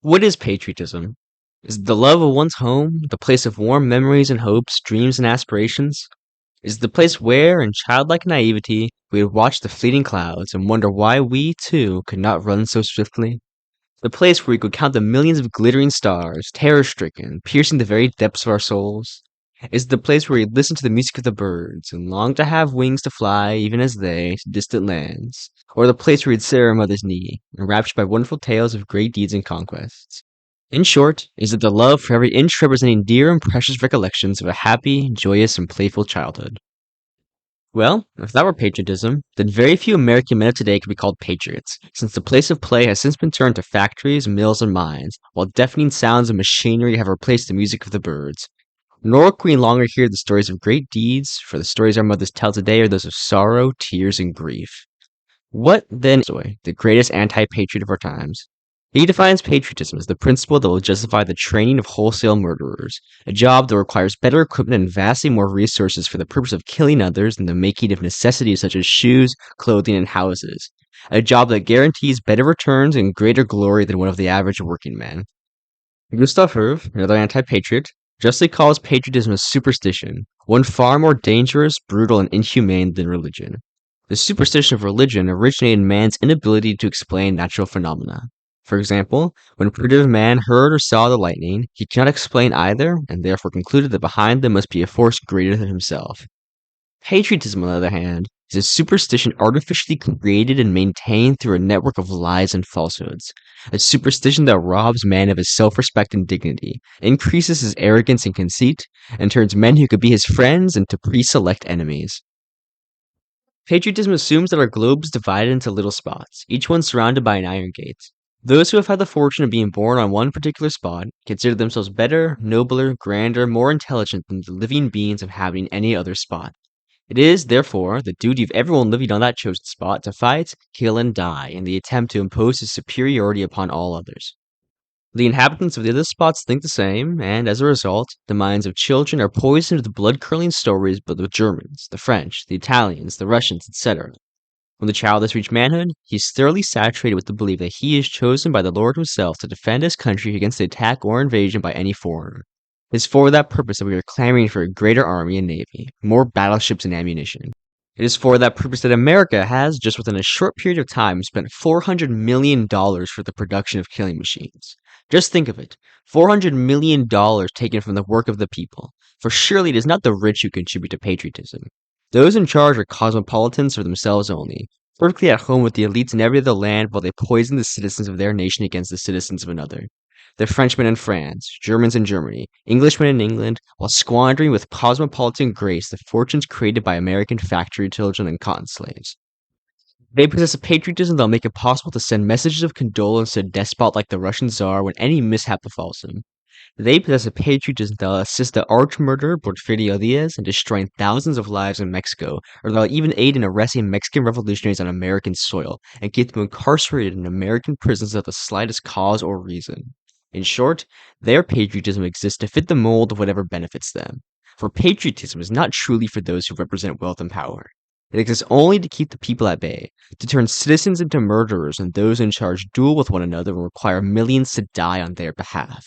What is patriotism? Is it the love of one's home, the place of warm memories and hopes, dreams and aspirations? Is it the place where, in childlike naivety, we would watch the fleeting clouds and wonder why we, too, could not run so swiftly? The place where we could count the millions of glittering stars, terror-stricken, piercing the very depths of our souls? Is it the place where we listen to the music of the birds and long to have wings to fly, even as they, to distant lands? Or the place where we'd sit at our mother's knee, enraptured by wonderful tales of great deeds and conquests? In short, is it the love for every inch representing dear and precious recollections of a happy, joyous, and playful childhood? Well, if that were patriotism, then very few American men of today could be called patriots, since the place of play has since been turned to factories, mills, and mines, while deafening sounds of machinery have replaced the music of the birds. Nor can we longer hear the stories of great deeds, for the stories our mothers tell today are those of sorrow, tears, and grief. What then is Tolstoy, the greatest anti-patriot of our times? He defines patriotism as the principle that will justify the training of wholesale murderers, a job that requires better equipment and vastly more resources for the purpose of killing others than the making of necessities such as shoes, clothing, and houses, a job that guarantees better returns and greater glory than one of the average working man. Gustav Herve, another anti-patriot, justly calls patriotism a superstition, one far more dangerous, brutal, and inhumane than religion. The superstition of religion originated in man's inability to explain natural phenomena. For example, when primitive man heard or saw the lightning, he cannot explain either, and therefore concluded that behind them must be a force greater than himself. Patriotism, on the other hand, is a superstition artificially created and maintained through a network of lies and falsehoods. A superstition that robs man of his self-respect and dignity, increases his arrogance and conceit, and turns men who could be his friends into pre-select enemies. Patriotism assumes that our globe is divided into little spots, each one surrounded by an iron gate. Those who have had the fortune of being born on one particular spot consider themselves better, nobler, grander, more intelligent than the living beings inhabiting any other spot. It is, therefore, the duty of everyone living on that chosen spot to fight, kill, and die in the attempt to impose his superiority upon all others. The inhabitants of the other spots think the same, and as a result, the minds of children are poisoned with blood-curdling stories about the Germans, the French, the Italians, the Russians, etc. When the child has reached manhood, he is thoroughly saturated with the belief that he is chosen by the Lord himself to defend his country against the attack or invasion by any foreigner. It is for that purpose that we are clamoring for a greater army and navy, more battleships and ammunition. It is for that purpose that America has, just within a short period of time, spent $400 million for the production of killing machines. Just think of it, $400 million taken from the work of the people, for surely it is not the rich who contribute to patriotism. Those in charge are cosmopolitans for themselves only, perfectly at home with the elites in every other land while they poison the citizens of their nation against the citizens of another. The Frenchmen in France, Germans in Germany, Englishmen in England, while squandering with cosmopolitan grace the fortunes created by American factory children and cotton slaves. They possess a patriotism that will make it possible to send messages of condolence to a despot like the Russian Tsar when any mishap befalls him. They possess a patriotism that will assist the arch-murderer Porfirio Diaz in destroying thousands of lives in Mexico, or that will even aid in arresting Mexican revolutionaries on American soil, and keep them incarcerated in American prisons without the slightest cause or reason. In short, their patriotism exists to fit the mold of whatever benefits them. For patriotism is not truly for those who represent wealth and power. It exists only to keep the people at bay, to turn citizens into murderers and those in charge duel with one another and require millions to die on their behalf.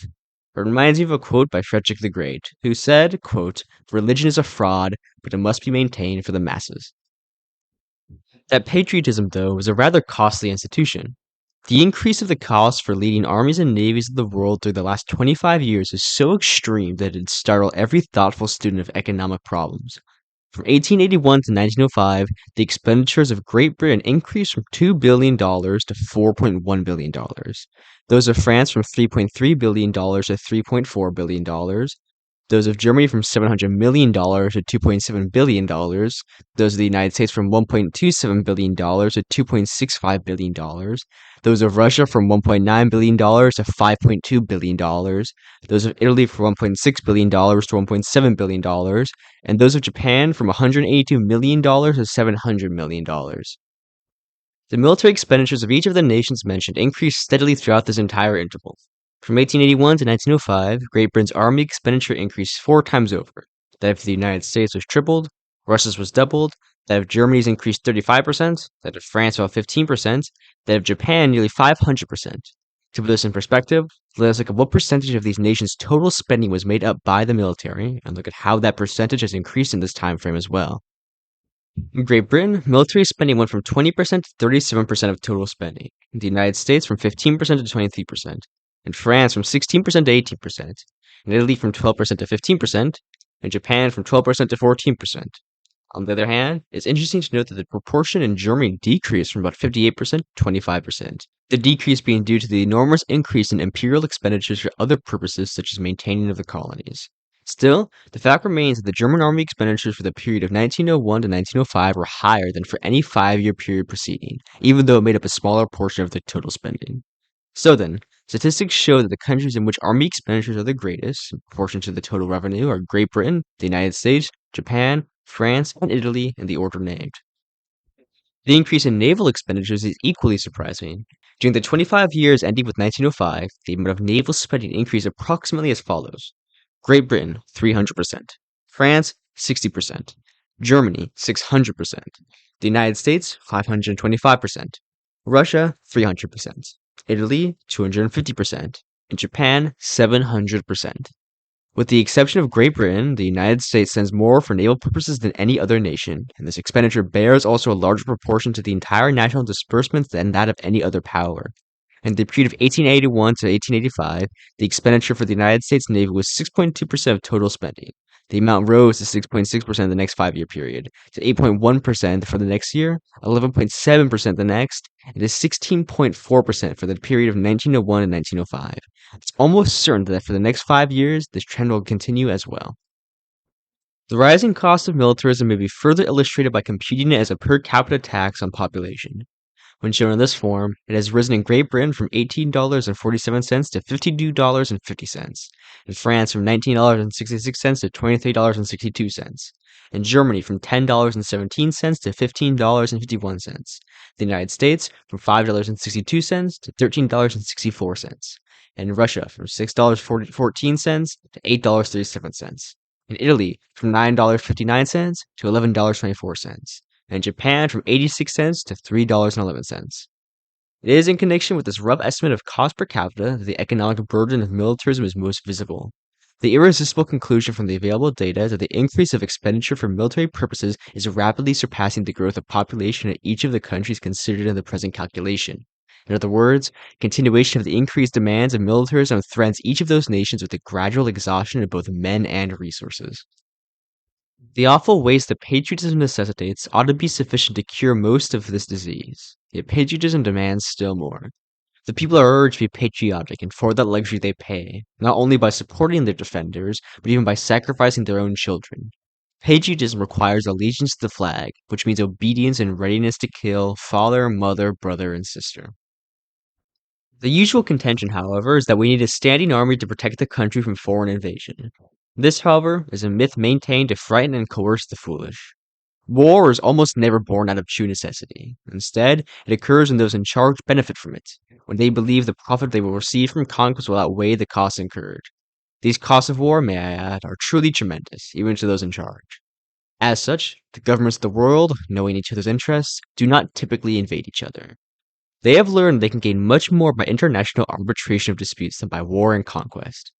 It reminds me of a quote by Frederick the Great, who said, quote, "Religion is a fraud, but it must be maintained for the masses." That patriotism, though, was a rather costly institution. The increase of the cost for leading armies and navies of the world through the last 25 years is so extreme that it'd startle every thoughtful student of economic problems. From 1881 to 1905, the expenditures of Great Britain increased from $2 billion to $4.1 billion. Those of France from $3.3 billion to $3.4 billion. Those of Germany from $700 million to $2.7 billion. Those of the United States from $1.27 billion to $2.65 billion. Those of Russia from $1.9 billion to $5.2 billion. Those of Italy from $1.6 billion to $1.7 billion. And those of Japan from $182 million to $700 million. The military expenditures of each of the nations mentioned increased steadily throughout this entire interval. From 1881 to 1905, Great Britain's army expenditure increased 4 times over. That of the United States was tripled, Russia's was doubled, that of Germany's increased 35%, that of France about 15%, that of Japan nearly 500%. To put this in perspective, let's look at what percentage of these nations' total spending was made up by the military, and look at how that percentage has increased in this time frame as well. In Great Britain, military spending went from 20% to 37% of total spending. In the United States, from 15% to 23%. In France, from 16% to 18%. In Italy, from 12% to 15%. In Japan, from 12% to 14%. On the other hand, it's interesting to note that the proportion in Germany decreased from about 58% to 25%. The decrease being due to the enormous increase in imperial expenditures for other purposes such as maintaining of the colonies. Still, the fact remains that the German army expenditures for the period of 1901 to 1905 were higher than for any 5-year period preceding, even though it made up a smaller portion of the total spending. So then, statistics show that the countries in which army expenditures are the greatest, in proportion to the total revenue, are Great Britain, the United States, Japan, France, and Italy in the order named. The increase in naval expenditures is equally surprising. During the 25 years ending with 1905, the amount of naval spending increased approximately as follows: Great Britain, 300%; France, 60%; Germany, 600%; the United States, 525%; Russia, 300%; Italy, 250%; and Japan, 700%. With the exception of Great Britain, the United States sends more for naval purposes than any other nation, and this expenditure bears also a larger proportion to the entire national disbursements than that of any other power. In the period of 1881 to 1885, the expenditure for the United States Navy was 6.2% of total spending. The amount rose to 6.6% in the next 5-year period, to 8.1% for the next year, 11.7% the next, and to 16.4% for the period of 1901 and 1905. It's almost certain that for the next 5 years, this trend will continue as well. The rising cost of militarism may be further illustrated by computing it as a per capita tax on population. When shown in this form, it has risen in Great Britain from $18.47 to $52.50, in France from $19.66 to $23.62, in Germany from $10.17 to $15.51, the United States from $5.62 to $13.64, and in Russia from $6.14 to $8.37, in Italy from $9.59 to $11.24, and Japan from 86 cents to $3.11. It is in connection with this rough estimate of cost per capita that the economic burden of militarism is most visible. The irresistible conclusion from the available data is that the increase of expenditure for military purposes is rapidly surpassing the growth of population in each of the countries considered in the present calculation. In other words, continuation of the increased demands of militarism threatens each of those nations with the gradual exhaustion of both men and resources. The awful waste that patriotism necessitates ought to be sufficient to cure most of this disease, yet patriotism demands still more. The people are urged to be patriotic, and for that luxury they pay, not only by supporting their defenders, but even by sacrificing their own children. Patriotism requires allegiance to the flag, which means obedience and readiness to kill father, mother, brother, and sister. The usual contention, however, is that we need a standing army to protect the country from foreign invasion. This, however, is a myth maintained to frighten and coerce the foolish. War is almost never born out of true necessity. Instead, it occurs when those in charge benefit from it, when they believe the profit they will receive from conquest will outweigh the costs incurred. These costs of war, may I add, are truly tremendous, even to those in charge. As such, the governments of the world, knowing each other's interests, do not typically invade each other. They have learned they can gain much more by international arbitration of disputes than by war and conquest.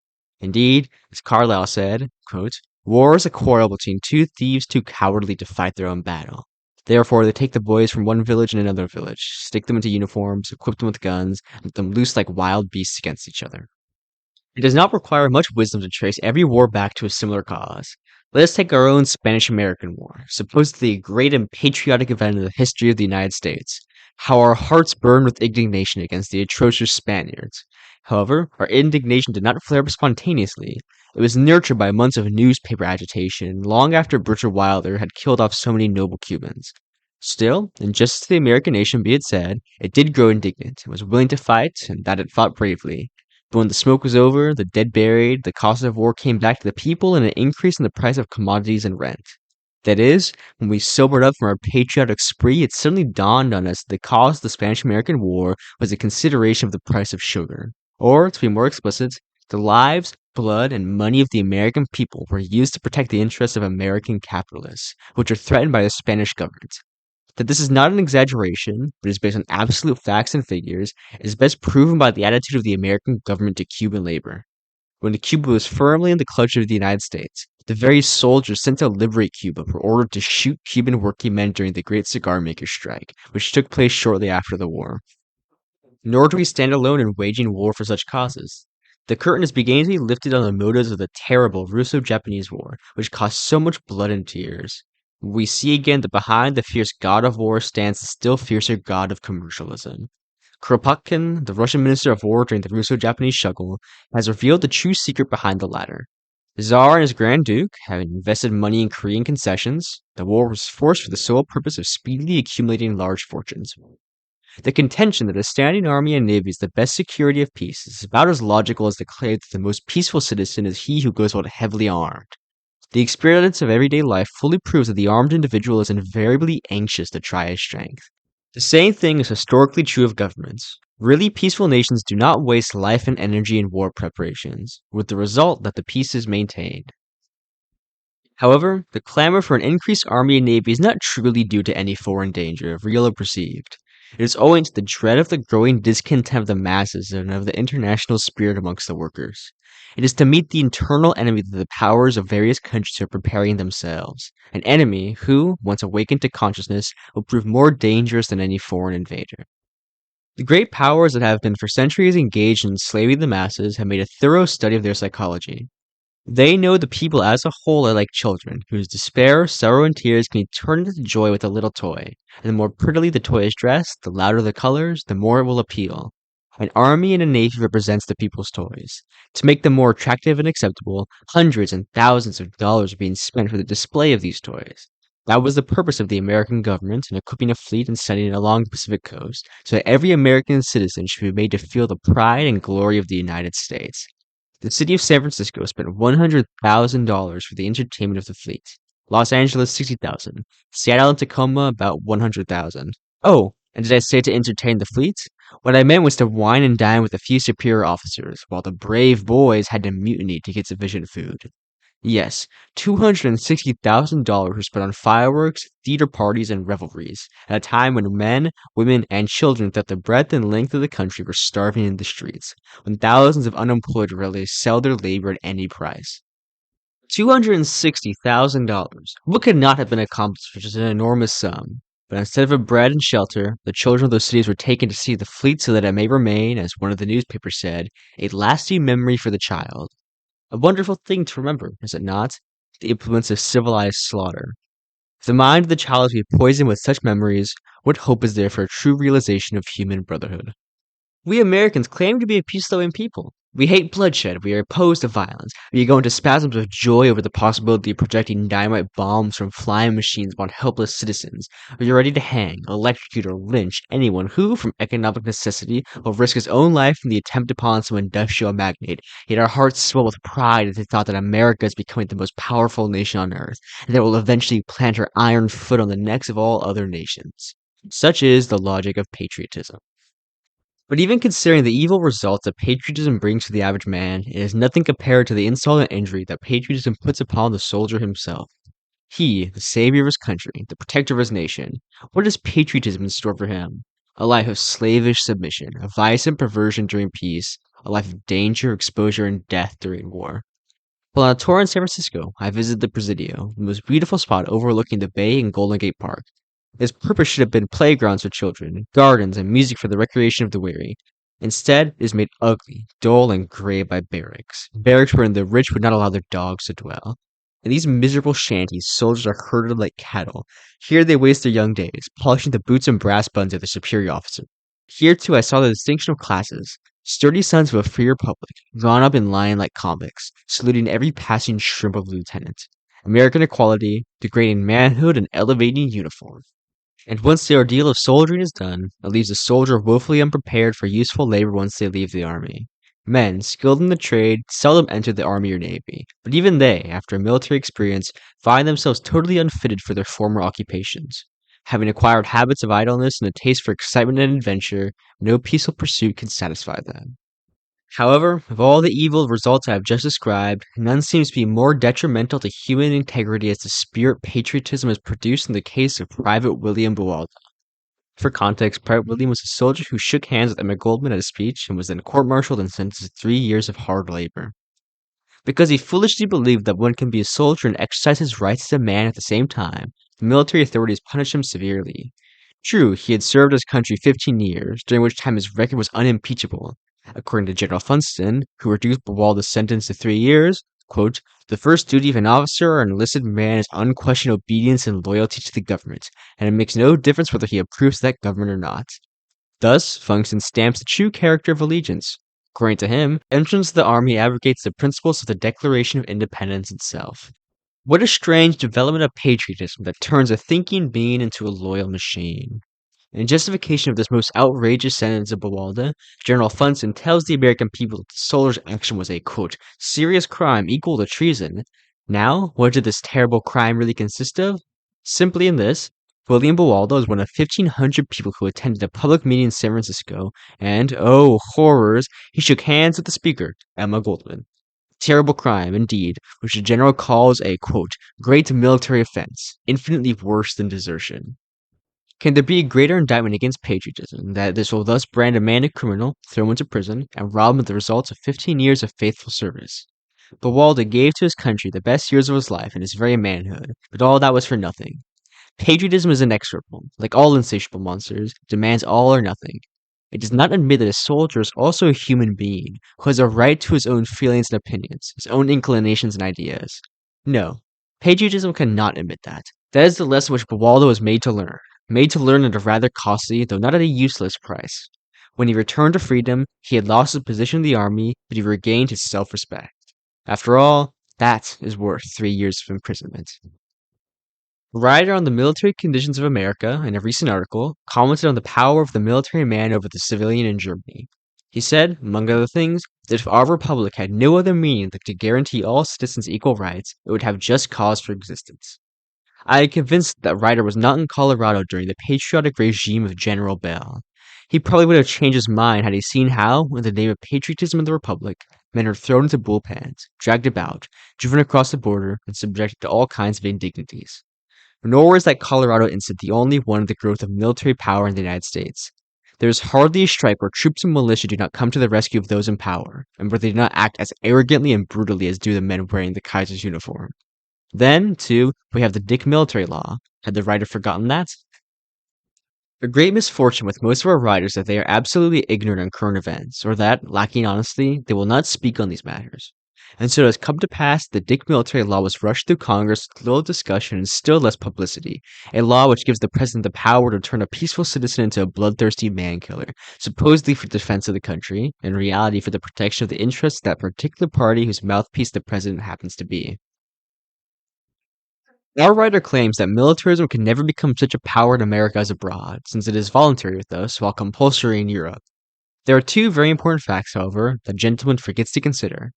Indeed, as Carlyle said, quote, "War is a quarrel between two thieves too cowardly to fight their own battle. Therefore, they take the boys from one village and another village, stick them into uniforms, equip them with guns, and let them loose like wild beasts against each other." It does not require much wisdom to trace every war back to a similar cause. Let us take our own Spanish-American War, supposedly a great and patriotic event in the history of the United States. How our hearts burned with indignation against the atrocious Spaniards. However, our indignation did not flare up spontaneously. It was nurtured by months of newspaper agitation, long after Butcher Wilder had killed off so many noble Cubans. Still, and just to the American nation be it said, it did grow indignant, and was willing to fight, and that it fought bravely. But when the smoke was over, the dead buried, the cost of war came back to the people in an increase in the price of commodities and rent. That is, when we sobered up from our patriotic spree, it suddenly dawned on us that the cost of the Spanish-American War was a consideration of the price of sugar. Or, to be more explicit, the lives, blood, and money of the American people were used to protect the interests of American capitalists, which are threatened by the Spanish government. That this is not an exaggeration, but is based on absolute facts and figures, is best proven by the attitude of the American government to Cuban labor. When Cuba was firmly in the clutch of the United States, the very soldiers sent to liberate Cuba were ordered to shoot Cuban working men during the Great Cigar Makers Strike, which took place shortly after the war. Nor do we stand alone in waging war for such causes. The curtain is beginning to be lifted on the motives of the terrible Russo-Japanese War, which cost so much blood and tears. We see again that behind the fierce god of war stands the still fiercer god of commercialism. Kropotkin, the Russian Minister of War during the Russo-Japanese struggle, has revealed the true secret behind the latter. The Tsar and his Grand Duke, having invested money in Korean concessions, the war was forced for the sole purpose of speedily accumulating large fortunes. The contention that a standing army and navy is the best security of peace is about as logical as the claim that the most peaceful citizen is he who goes out heavily armed. The experience of everyday life fully proves that the armed individual is invariably anxious to try his strength. The same thing is historically true of governments. Really peaceful nations do not waste life and energy in war preparations, with the result that the peace is maintained. However, the clamor for an increased army and navy is not truly due to any foreign danger, real or perceived. It is owing to the dread of the growing discontent of the masses and of the international spirit amongst the workers. It is to meet the internal enemy that the powers of various countries are preparing themselves, an enemy who, once awakened to consciousness, will prove more dangerous than any foreign invader. The great powers that have been for centuries engaged in enslaving the masses have made a thorough study of their psychology. They know the people as a whole are like children, whose despair, sorrow, and tears can be turned into joy with a little toy. And the more prettily the toy is dressed, the louder the colors, the more it will appeal. An army and a navy represents the people's toys. To make them more attractive and acceptable, hundreds and thousands of dollars are being spent for the display of these toys. That was the purpose of the American government in equipping a fleet and sending it along the Pacific coast, so that every American citizen should be made to feel the pride and glory of the United States. The city of San Francisco spent $100,000 for the entertainment of the fleet. Los Angeles 60,000. Seattle and Tacoma about 100,000. Oh, and did I say to entertain the fleet? What I meant was to wine and dine with a few superior officers, while the brave boys had to mutiny to get sufficient food. Yes, $260,000 were spent on fireworks, theater parties, and revelries, at a time when men, women, and children throughout the breadth and length of the country were starving in the streets, when thousands of unemployed were ready to sell their labor at any price. $260,000. What could not have been accomplished for such an enormous sum? But instead of a bread and shelter, the children of those cities were taken to see the fleet so that it may remain, as one of the newspapers said, a lasting memory for the child. A wonderful thing to remember, is it not? The implements of civilized slaughter. If the mind of the child is to be poisoned with such memories, what hope is there for a true realization of human brotherhood? We Americans claim to be a peace-loving people. We hate bloodshed, we are opposed to violence, we go into spasms of joy over the possibility of projecting dynamite bombs from flying machines upon helpless citizens. We are ready to hang, electrocute, or lynch anyone who, from economic necessity, will risk his own life in the attempt upon some industrial magnate. Yet our hearts swell with pride at the thought that America is becoming the most powerful nation on earth, and that it will eventually plant her iron foot on the necks of all other nations. Such is the logic of patriotism. But even considering the evil results that patriotism brings to the average man, it is nothing compared to the insult and injury that patriotism puts upon the soldier himself. He, the savior of his country, the protector of his nation, what is patriotism in store for him? A life of slavish submission, of vice and perversion during peace, a life of danger, exposure, and death during war. While on a tour in San Francisco, I visited the Presidio, the most beautiful spot overlooking the bay and Golden Gate Park. Its purpose should have been playgrounds for children, gardens, and music for the recreation of the weary. Instead, it is made ugly, dull, and gray by barracks. Barracks wherein the rich would not allow their dogs to dwell. In these miserable shanties, soldiers are herded like cattle. Here they waste their young days, polishing the boots and brass buttons of their superior officer. Here, too, I saw the distinction of classes. Sturdy sons of a free republic, drawn up in line like convicts, saluting every passing shrimp of lieutenant. American equality, degrading manhood and elevating uniform. And once the ordeal of soldiering is done, it leaves the soldier woefully unprepared for useful labor once they leave the army. Men, skilled in the trade, seldom enter the army or navy, but even they, after a military experience, find themselves totally unfitted for their former occupations. Having acquired habits of idleness and a taste for excitement and adventure, no peaceful pursuit can satisfy them. However, of all the evil results I have just described, none seems to be more detrimental to human integrity as the spirit patriotism has produced in the case of Private William Buwalda. For context, Private William was a soldier who shook hands with Emma Goldman at a speech and was then court-martialed and sentenced to 3 years of hard labor. Because he foolishly believed that one can be a soldier and exercise his rights as a man at the same time, the military authorities punished him severely. True, he had served his country 15 years, during which time his record was unimpeachable. According to General Funston, who reduced Bawalda's sentence to 3 years, quote, "The first duty of an officer or an enlisted man is unquestioned obedience and loyalty to the government, and it makes no difference whether he approves that government or not." Thus, Funston stamps the true character of allegiance. According to him, entrance to the army abrogates the principles of the Declaration of Independence itself. What a strange development of patriotism that turns a thinking being into a loyal machine. In justification of this most outrageous sentence of Bawalda, General Funston tells the American people that the soldier's action was a, quote, "serious crime equal to treason." Now, what did this terrible crime really consist of? Simply in this: William Bawalda was one of 1,500 people who attended a public meeting in San Francisco, and, oh horrors, he shook hands with the speaker, Emma Goldman. Terrible crime, indeed, which the general calls a, quote, "great military offense, infinitely worse than desertion." Can there be a greater indictment against patriotism than that this will thus brand a man a criminal, throw him into prison, and rob him of the results of 15 years of faithful service? But Waldo gave to his country the best years of his life and his very manhood, but all that was for nothing. Patriotism is inexorable. Like all insatiable monsters, it demands all or nothing. It does not admit that a soldier is also a human being, who has a right to his own feelings and opinions, his own inclinations and ideas. No, patriotism cannot admit that. That is the lesson which Bawaldo was made to learn at a rather costly, though not at a useless price. When he returned to freedom, he had lost his position in the army, but he regained his self-respect. After all, that is worth 3 years of imprisonment. A writer on the military conditions of America, in a recent article, commented on the power of the military man over the civilian in Germany. He said, among other things, that if our republic had no other meaning than to guarantee all citizens equal rights, it would have just cause for existence. I am convinced that writer was not in Colorado during the patriotic regime of General Bell. He probably would have changed his mind had he seen how, in the name of patriotism in the republic, men are thrown into bullpens, dragged about, driven across the border, and subjected to all kinds of indignities. Nor is that Colorado incident the only one of the growth of military power in the United States. There is hardly a stripe where troops and militia do not come to the rescue of those in power, and where they do not act as arrogantly and brutally as do the men wearing the Kaiser's uniform. Then, too, we have the Dick military law. Had the writer forgotten that? A great misfortune with most of our writers is that they are absolutely ignorant on current events, or that, lacking honesty, they will not speak on these matters. And so it has come to pass that the Dick military law was rushed through Congress with little discussion and still less publicity, a law which gives the president the power to turn a peaceful citizen into a bloodthirsty man-killer, supposedly for defense of the country, in reality for the protection of the interests of that particular party whose mouthpiece the president happens to be. Our writer claims that militarism can never become such a power in America as abroad, since it is voluntary with us, while compulsory in Europe. There are two very important facts, however, that gentleman forgets to consider.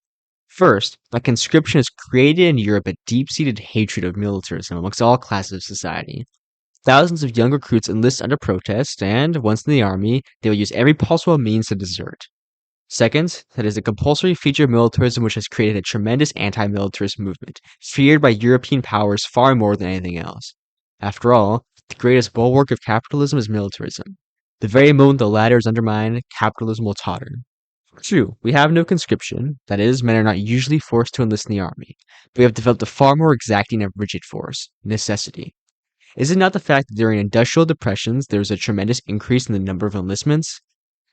First, that conscription has created in Europe a deep-seated hatred of militarism amongst all classes of society. Thousands of young recruits enlist under protest, and, once in the army, they will use every possible means to desert. Second, that is a compulsory feature of militarism which has created a tremendous anti-militarist movement, feared by European powers far more than anything else. After all, the greatest bulwark of capitalism is militarism. The very moment the latter is undermined, capitalism will totter. True, we have no conscription, that is, men are not usually forced to enlist in the army, but we have developed a far more exacting and rigid force, necessity. Is it not the fact that during industrial depressions there is a tremendous increase in the number of enlistments?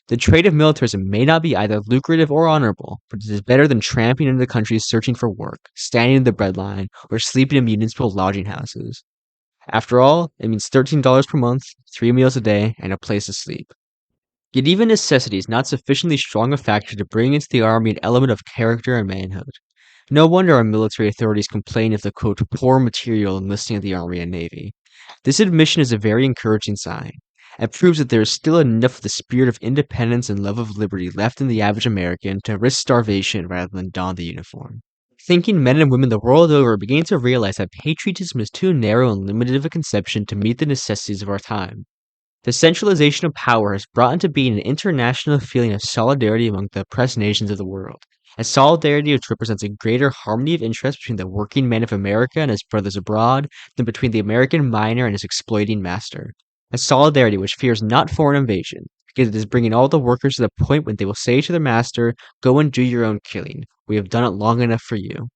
The trade of militarism may not be either lucrative or honorable, but it is better than tramping into the country searching for work, standing in the breadline, or sleeping in municipal lodging houses. After all, it means $13 per month, 3 meals a day, and a place to sleep. Yet even necessity is not sufficiently strong a factor to bring into the army an element of character and manhood. No wonder our military authorities complain of the, quote, poor material enlisting in the army and navy. This admission is a very encouraging sign. It proves that there is still enough of the spirit of independence and love of liberty left in the average American to risk starvation rather than don the uniform. Thinking men and women the world over are beginning to realize that patriotism is too narrow and limited of a conception to meet the necessities of our time. The centralization of power has brought into being an international feeling of solidarity among the oppressed nations of the world. A solidarity which represents a greater harmony of interest between the working man of America and his brothers abroad than between the American miner and his exploiting master. A solidarity which fears not foreign invasion, because it is bringing all the workers to the point when they will say to their master, "Go and do your own killing. We have done it long enough for you."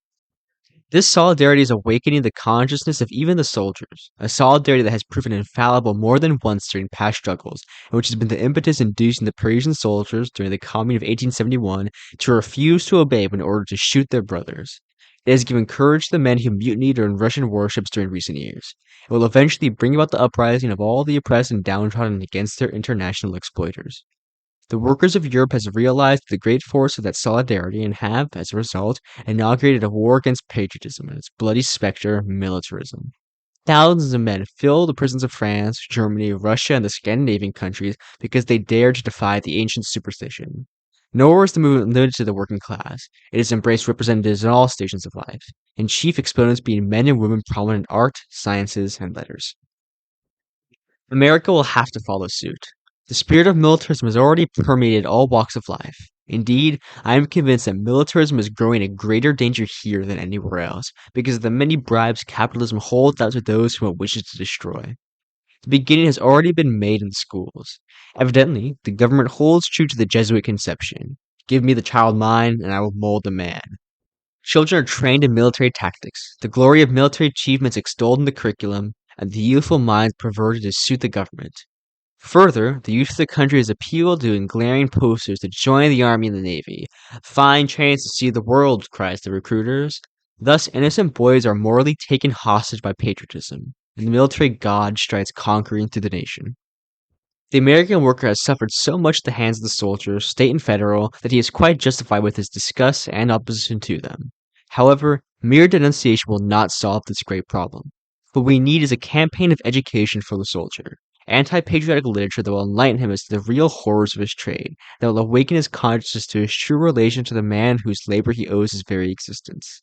This solidarity is awakening the consciousness of even the soldiers, a solidarity that has proven infallible more than once during past struggles, and which has been the impetus inducing the Parisian soldiers during the Commune of 1871 to refuse to obey when ordered to shoot their brothers. It has given courage to the men who mutinied during Russian warships during recent years. It will eventually bring about the uprising of all the oppressed and downtrodden against their international exploiters. The workers of Europe has realized the great force of that solidarity and have, as a result, inaugurated a war against patriotism and its bloody specter, militarism. Thousands of men fill the prisons of France, Germany, Russia, and the Scandinavian countries because they dared to defy the ancient superstition. Nor is the movement limited to the working class. It has embraced representatives in all stations of life, and chief exponents being men and women prominent in art, sciences, and letters. America will have to follow suit. The spirit of militarism has already permeated all walks of life. Indeed, I am convinced that militarism is growing a greater danger here than anywhere else because of the many bribes capitalism holds out to those whom it wishes to destroy. The beginning has already been made in the schools. Evidently, the government holds true to the Jesuit conception. Give me the child mind, and I will mold the man. Children are trained in military tactics, the glory of military achievements extolled in the curriculum, and the youthful minds perverted to suit the government. Further, the youth of the country is appealed to in glaring posters to join the army and the navy. Fine chance to see the world, cries the recruiters. Thus, innocent boys are morally taken hostage by patriotism, and the military god strides conquering through the nation. The American worker has suffered so much at the hands of the soldiers, state and federal, that he is quite justified with his disgust and opposition to them. However, mere denunciation will not solve this great problem. What we need is a campaign of education for the soldier, anti-patriotic literature that will enlighten him as to the real horrors of his trade, that will awaken his consciousness to his true relation to the man whose labor he owes his very existence.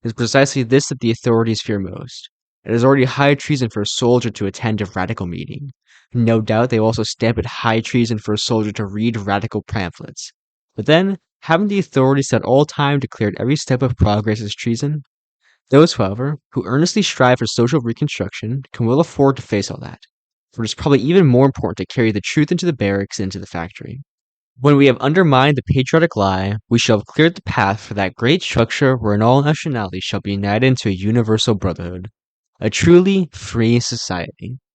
It is precisely this that the authorities fear most. It is already high treason for a soldier to attend a radical meeting. No doubt they will also stamp it high treason for a soldier to read radical pamphlets. But then, haven't the authorities at all time declared every step of progress as treason? Those, however, who earnestly strive for social reconstruction can well afford to face all that, for it is probably even more important to carry the truth into the barracks and into the factory. When we have undermined the patriotic lie, we shall have cleared the path for that great structure wherein all nationalities shall be united into a universal brotherhood, a truly free society.